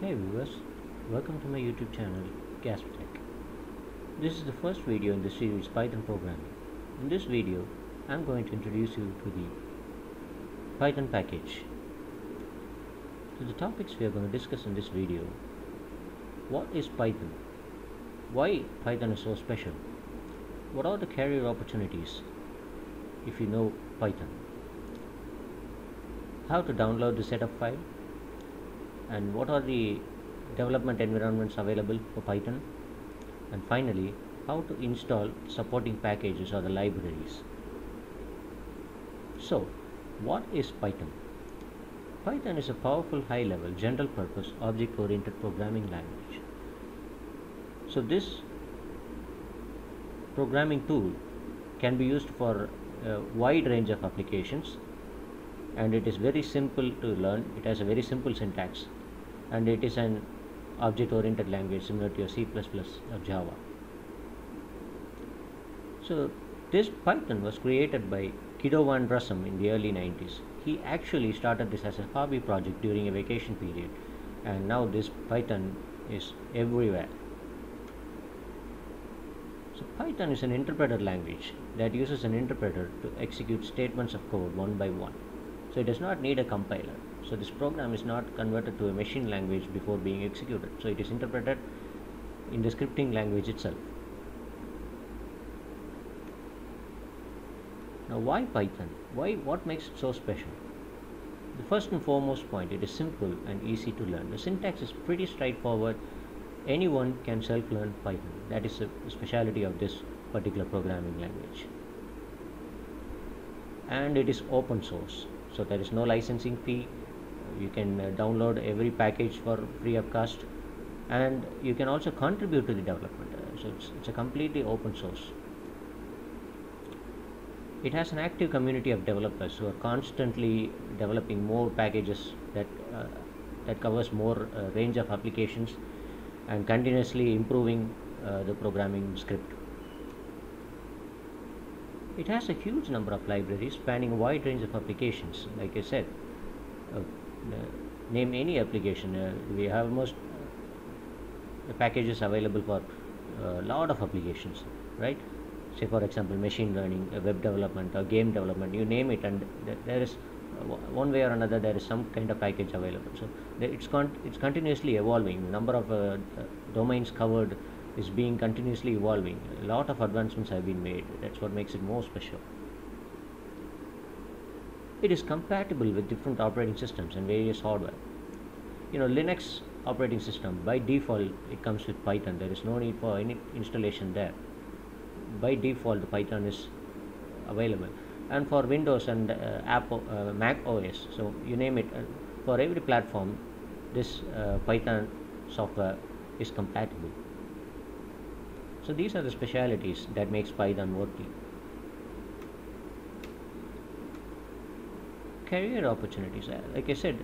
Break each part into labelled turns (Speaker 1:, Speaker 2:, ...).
Speaker 1: Hey viewers, welcome to my YouTube channel GaspTech. This is the first video in the series Python programming. In this video, I'm going to introduce you to the Python package. So the topics we are going to discuss in this video: what is Python? Why Python is so special? What are the career opportunities if you know Python? How to download the setup file? And what are the development environments available for Python, and finally how to install supporting packages or the libraries. So what is Python? Python is a powerful high-level general purpose object-oriented programming language. So this programming tool can be used for a wide range of applications, and it is very simple to learn. It has a very simple syntax, and it is an object-oriented language similar to your C++ or Java. So this Python was created by Guido van Rossum in the early 90s. He actually started this as a hobby project during a vacation period, and now this Python is everywhere. So Python is an interpreter language that uses an interpreter to execute statements of code one by one. So it does not need a compiler. So this program is not converted to a machine language before being executed. So it is interpreted in the scripting language itself. Now why Python? What makes it so special? The first and foremost point, it is simple and easy to learn. The syntax is pretty straightforward. Anyone can self-learn Python. That is a specialty of this particular programming language. And it is open source. So there is no licensing fee. You can download every package for free of cost, and you can also contribute to the development. So it's a completely open source. It has an active community of developers who are constantly developing more packages that covers more range of applications and continuously improving the programming script. It has a huge number of libraries spanning a wide range of applications. Like I said, name any application. We have most packages available for a lot of applications, right? Say for example, machine learning, web development, or game development. You name it, and there is one way or another there is some kind of package available. So it's continuously evolving. The number of domains covered is being continuously evolving. A lot of advancements have been made. That's what makes it more special. It is compatible with different operating systems and various hardware. Linux operating system, by default it comes with Python. There is no need for any installation there. By default the Python is available, and for Windows and Mac OS, so you name it, for every platform this Python software is compatible. So these are the specialities that makes Python worthy. Career opportunities. Like I said,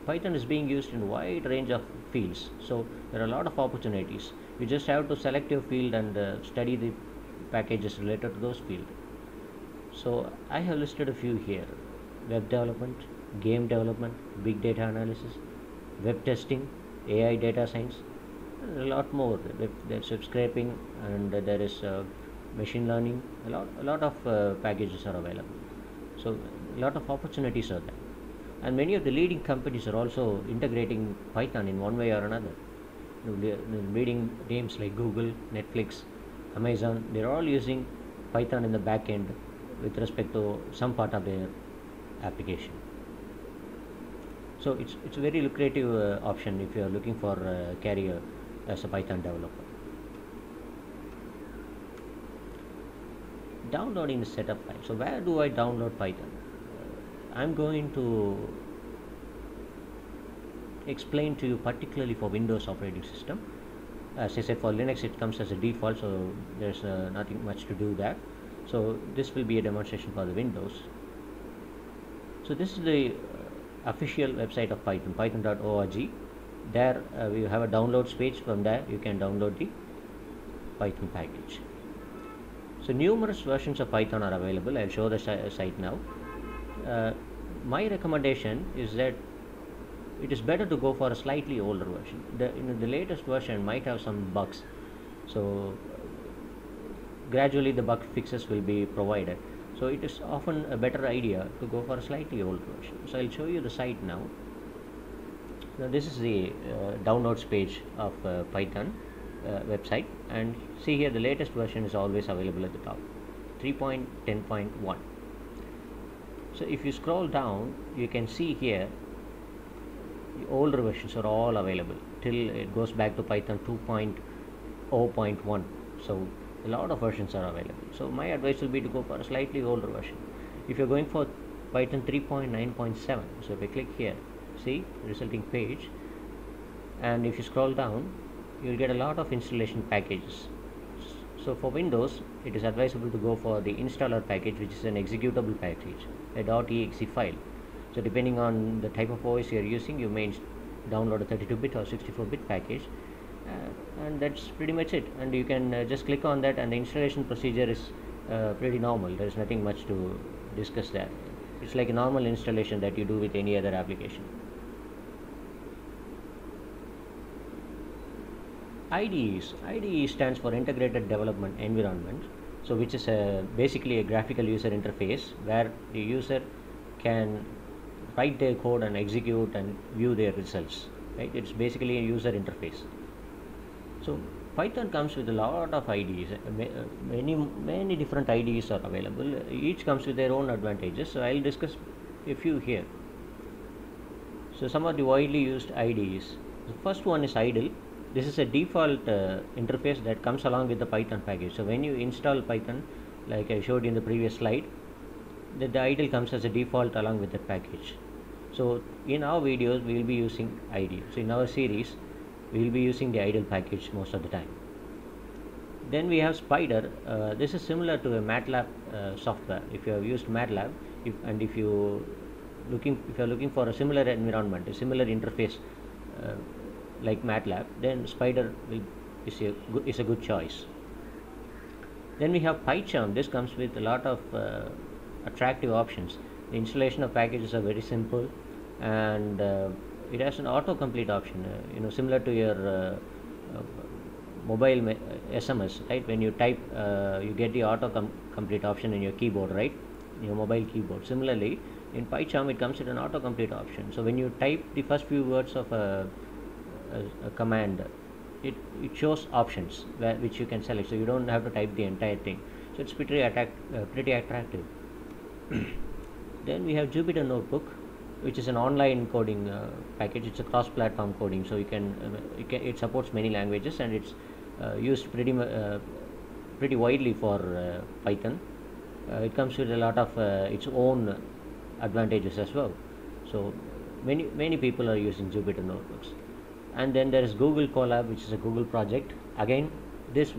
Speaker 1: Python is being used in a wide range of fields. So there are a lot of opportunities. You just have to select your field and study the packages related to those fields. So I have listed a few here: web development, game development, big data analysis, web testing, AI data science, a lot more. There's web scraping, and there is machine learning. A lot of packages are available. So a lot of opportunities are there, and many of the leading companies are also integrating Python in one way or another. The leading names like Google, Netflix, Amazon, they're all using Python in the back end with respect to some part of their application. So it's a very lucrative option if you are looking for a career as a Python developer. Downloading the setup file. So where do I download Python? I'm going to explain to you particularly for Windows operating system. As I said, for Linux it comes as a default, so there's nothing much to do there. So this will be a demonstration for the Windows. So this is the official website of Python, python.org. There we have a downloads page. From there you can download the Python package. So numerous versions of Python are available. I'll show the site now. My recommendation is that it is better to go for a slightly older version. The latest version might have some bugs, so gradually the bug fixes will be provided. So it is often a better idea to go for a slightly older version. So I'll show you the site now. Now this is the downloads page of Python website, and see here the latest version is always available at the top, 3.10.1. So if you scroll down, you can see here the older versions are all available till it goes back to Python 2.0.1. So a lot of versions are available. So my advice will be to go for a slightly older version. If you're going for Python 3.9.7, so if I click here, see resulting page, and if you scroll down, you'll get a lot of installation packages. So for Windows, it is advisable to go for the installer package, which is an executable package, a .exe file. So depending on the type of OS you're using, you may download a 32-bit or 64-bit package, and that's pretty much it. And you can just click on that, and the installation procedure is pretty normal. There's nothing much to discuss there. It's like a normal installation that you do with any other application. IDE stands for Integrated Development Environment, so which is basically a graphical user interface where the user can write their code and execute and view their results. Right? It's basically a user interface. So Python comes with a lot of IDEs. Many different IDEs are available. Each comes with their own advantages. So I'll discuss a few here. So some of the widely used IDEs. The first one is idle. This is a default interface that comes along with the Python package. So when you install Python, like I showed in the previous slide, the idle comes as a default along with the package. So in our videos, we will be using idle. So in our series, we will be using the idle package most of the time. Then we have Spyder. This is similar to a MATLAB software. If you have used MATLAB, if you're looking for a similar environment, a similar interface like MATLAB, then Spyder is a good choice. Then we have PyCharm. This comes with a lot of attractive options. The installation of packages are very simple, and it has an autocomplete option, similar to your mobile SMS, right? When you type, you get the autocomplete option in your keyboard, right? Your mobile keyboard. Similarly, in PyCharm, it comes with an autocomplete option. So when you type the first few words of a command, it shows options which you can select, so you don't have to type the entire thing. So it's pretty attractive. Then we have Jupyter Notebook, which is an online coding package. It's a cross-platform coding, so it supports many languages, and it's used pretty widely for Python. It comes with a lot of its own advantages as well. So many people are using Jupyter Notebooks. And then there is Google Colab, which is a Google project. Again, this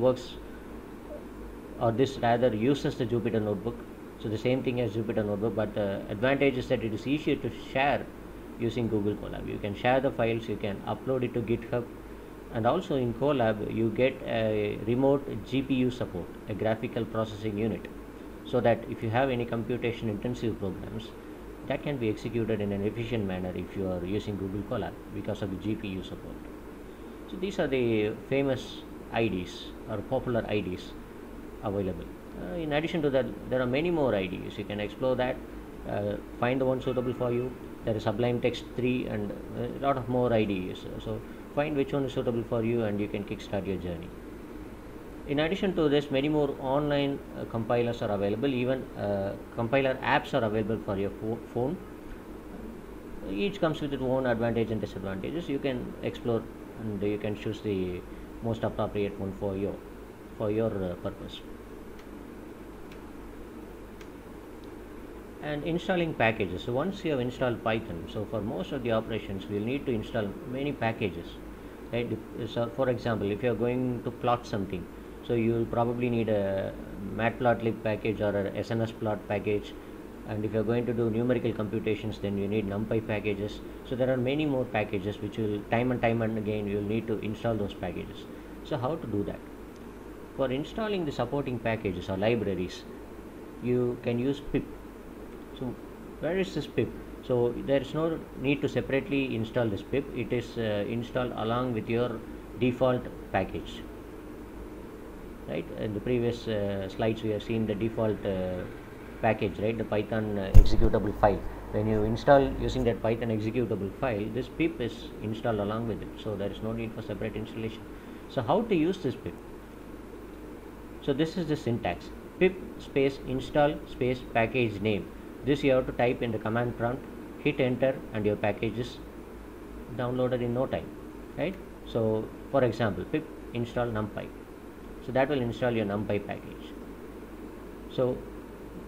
Speaker 1: rather uses the Jupyter Notebook. So the same thing as Jupyter Notebook, but the advantage is that it is easier to share using Google Colab. You can share the files, you can upload it to GitHub, and also in Colab you get a remote GPU support, a graphical processing unit, so that if you have any computation intensive programs, that can be executed in an efficient manner if you are using Google Colab because of the GPU support. So these are the famous IDEs or popular IDEs available. In addition to that, there are many more IDEs. You can explore that, find the one suitable for you. There is Sublime Text 3 and a lot of more IDEs. So find which one is suitable for you, and you can kickstart your journey. In addition to this, many more online compilers are available. Even compiler apps are available for your phone. Each comes with its own advantage and disadvantages. You can explore, and you can choose the most appropriate one for your purpose. And installing packages. So once you have installed Python, so for most of the operations, we will need to install many packages. Right? So for example, if you are going to plot something, so you will probably need a matplotlib package or a SNSplot package. And if you are going to do numerical computations, then you need NumPy packages. So there are many more packages which will time and again you will need to install those packages. So how to do that? For installing the supporting packages or libraries, you can use pip. So where is this pip? So there is no need to separately install this pip. It is installed along with your default package. Right, in the previous slides we have seen the default package, right, the Python executable file. When you install using that Python executable file, this pip is installed along with it, so there is no need for separate installation. So how to use this pip? So this is the syntax: pip space install space package name. This you have to type in the command prompt, hit enter, and your package is downloaded in no time, right? So for example, pip install numpy, so that will install your numpy package. So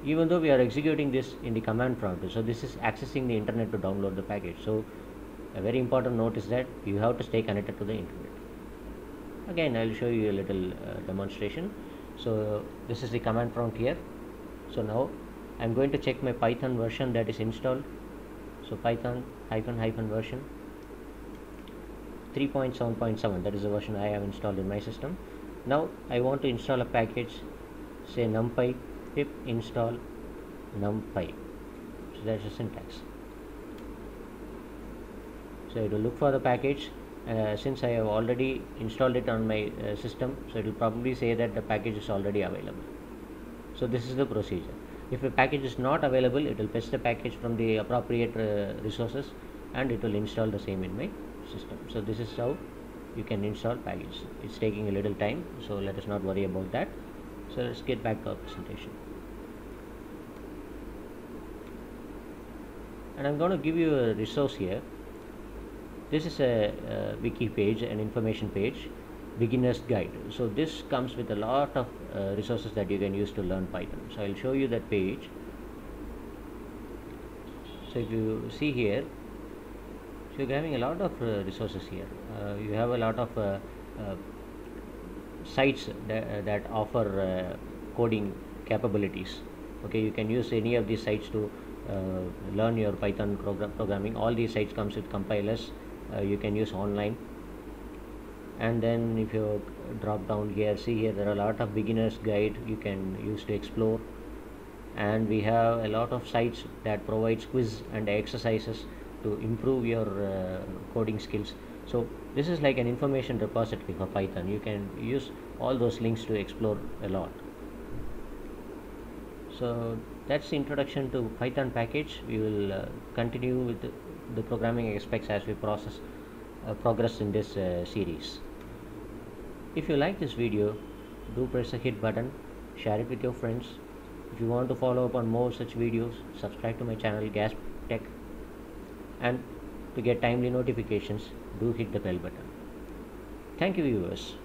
Speaker 1: even though we are executing this in the command prompt, so this is accessing the internet to download the package. So a very important note is that you have to stay connected to the internet. Again, I will show you a little demonstration. So this is the command prompt here. So now I am going to check my Python version that is installed. So Python -- version 3.7.7, that is the version I have installed in my system. Now I want to install a package, say numpy, pip install numpy. So that's the syntax. So it will look for the package. Since I have already installed it on my system, so it will probably say that the package is already available. So this is the procedure. If a package is not available, it will fetch the package from the appropriate resources and it will install the same in my system. So this is how you can install packages. It's taking a little time, so let us not worry about that. So let's get back to our presentation. And I'm going to give you a resource here. This is a wiki page, an information page, beginner's guide. So this comes with a lot of resources that you can use to learn Python. So I'll show you that page. So if you see here, so you're having a lot of resources here. You have a lot of sites that offer coding capabilities. Okay, you can use any of these sites to learn your Python programming. All these sites comes with compilers. You can use online. And then if you drop down here, see here there are a lot of beginners guide you can use to explore, and we have a lot of sites that provides quiz and exercises to improve your coding skills. So this is like an information repository for Python. You can use all those links to explore a lot. So that's the introduction to Python package. We will continue with the programming aspects as we progress in this series. If you like this video, do press the hit button, share it with your friends. If you want to follow up on more such videos, subscribe to my channel Gasp Tech, and to get timely notifications, do hit the bell button. Thank you, viewers.